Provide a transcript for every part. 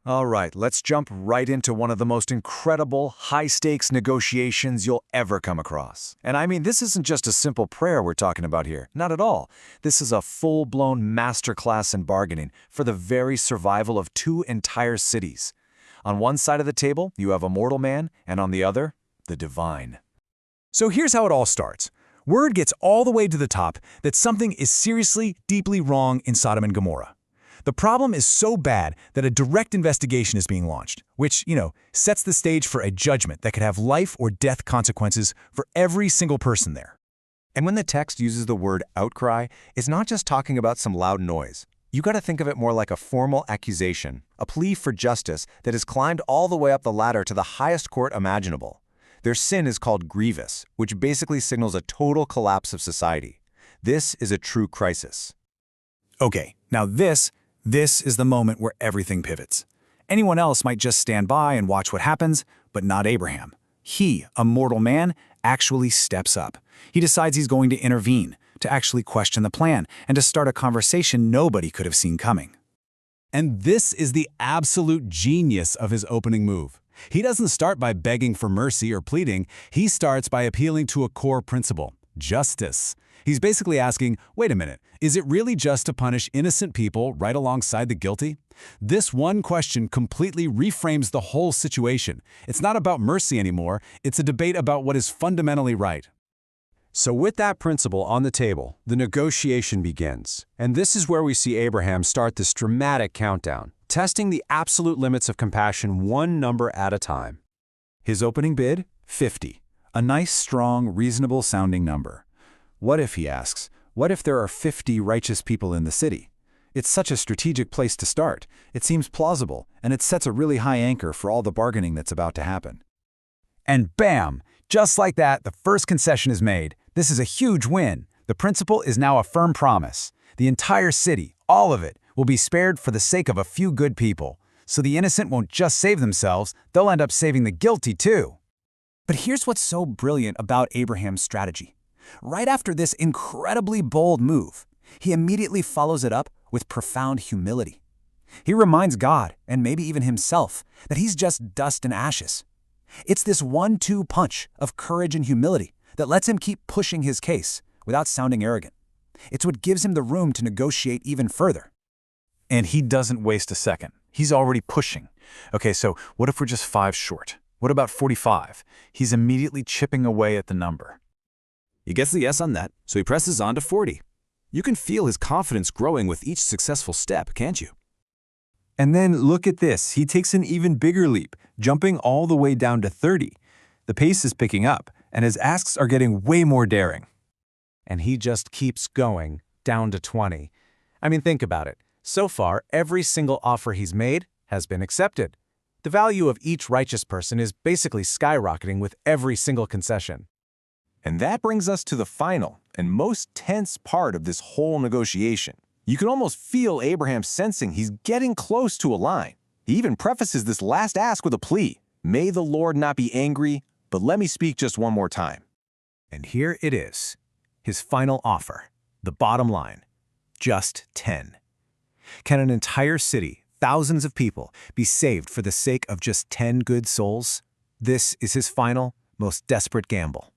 All right, let's jump right into one of the most incredible, high-stakes negotiations you'll ever come across. And I mean, this isn't just a simple prayer we're talking about here. Not at all. This is a full-blown masterclass in bargaining for the very survival of two entire cities. On one side of the table, you have a mortal man, and on the other, the divine. So here's how it all starts. Word gets all the way to the top that something is seriously, deeply wrong in Sodom and Gomorrah. The problem is so bad that a direct investigation is being launched, which, sets the stage for a judgment that could have life or death consequences for every single person there. And when the text uses the word outcry, it's not just talking about some loud noise. You got to think of it more like a formal accusation, a plea for justice that has climbed all the way up the ladder to the highest court imaginable. Their sin is called grievous, which basically signals a total collapse of society. This is a true crisis. Okay, now this is the moment where everything pivots. Anyone else might just stand by and watch what happens, but not Abraham. He, a mortal man, actually steps up. He decides he's going to intervene, to actually question the plan, and to start a conversation nobody could have seen coming. And this is the absolute genius of his opening move. He doesn't start by begging for mercy or pleading. He starts by appealing to a core principle: justice. He's basically asking, wait a minute, is it really just to punish innocent people right alongside the guilty? This one question completely reframes the whole situation. It's not about mercy anymore. It's a debate about what is fundamentally right. So with that principle on the table, the negotiation begins. And this is where we see Abraham start this dramatic countdown, testing the absolute limits of compassion one number at a time. His opening bid? 50. A nice, strong, reasonable-sounding number. What if, he asks, what if there are 50 righteous people in the city? It's such a strategic place to start. It seems plausible, and it sets a really high anchor for all the bargaining that's about to happen. And bam! Just like that, the first concession is made. This is a huge win. The principle is now a firm promise. The entire city, all of it, will be spared for the sake of a few good people. So the innocent won't just save themselves, they'll end up saving the guilty too. But here's what's so brilliant about Abraham's strategy. Right after this incredibly bold move, he immediately follows it up with profound humility. He reminds God, and maybe even himself, that he's just dust and ashes. It's this 1-2 punch of courage and humility that lets him keep pushing his case without sounding arrogant. It's what gives him the room to negotiate even further. And he doesn't waste a second. He's already pushing. Okay, so what if we're just 5 short? What about 45? He's immediately chipping away at the number. He gets the yes on that, so he presses on to 40. You can feel his confidence growing with each successful step, can't you? And then look at this. He takes an even bigger leap, jumping all the way down to 30. The pace is picking up, and his asks are getting way more daring. And he just keeps going, down to 20. I mean, think about it. So far, every single offer he's made has been accepted. The value of each righteous person is basically skyrocketing with every single concession. And that brings us to the final and most tense part of this whole negotiation. You can almost feel Abraham sensing he's getting close to a line. He even prefaces this last ask with a plea: "May the Lord not be angry, but let me speak just one more time." And here it is, his final offer, the bottom line, just 10. Can an entire city, thousands of people, be saved for the sake of just 10 good souls? This is his final, most desperate gamble.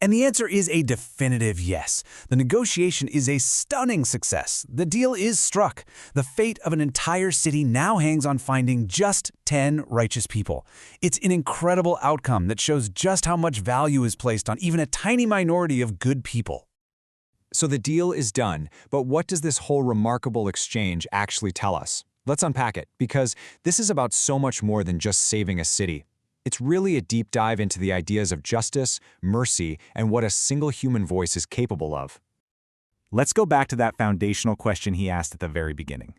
And the answer is a definitive yes. The negotiation is a stunning success. The deal is struck. The fate of an entire city now hangs on finding just 10 righteous people. It's an incredible outcome that shows just how much value is placed on even a tiny minority of good people. So the deal is done, but what does this whole remarkable exchange actually tell us? Let's unpack it, because this is about so much more than just saving a city. It's really a deep dive into the ideas of justice, mercy, and what a single human voice is capable of. Let's go back to that foundational question he asked at the very beginning.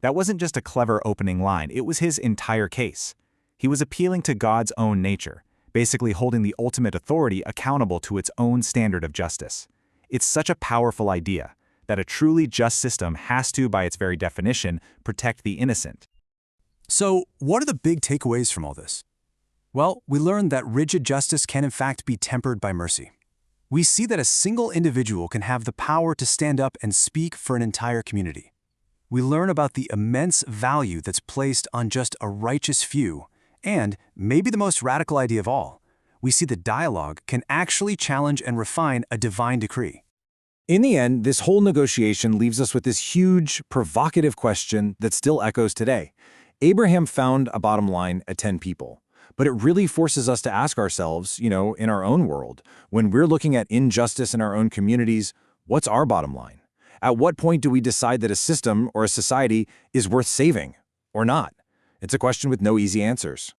That wasn't just a clever opening line, it was his entire case. He was appealing to God's own nature, basically holding the ultimate authority accountable to its own standard of justice. It's such a powerful idea that a truly just system has to, by its very definition, protect the innocent. So, what are the big takeaways from all this? Well, we learned that rigid justice can in fact be tempered by mercy. We see that a single individual can have the power to stand up and speak for an entire community. we learn about the immense value that's placed on just a righteous few, and, maybe the most radical idea of all, we see that dialogue can actually challenge and refine a divine decree. In the end, this whole negotiation leaves us with this huge, provocative question that still echoes today. Abraham found a bottom line at 10 people, but it really forces us to ask ourselves, in our own world, when we're looking at injustice in our own communities, what's our bottom line? At what point do we decide that a system or a society is worth saving or not? It's a question with no easy answers.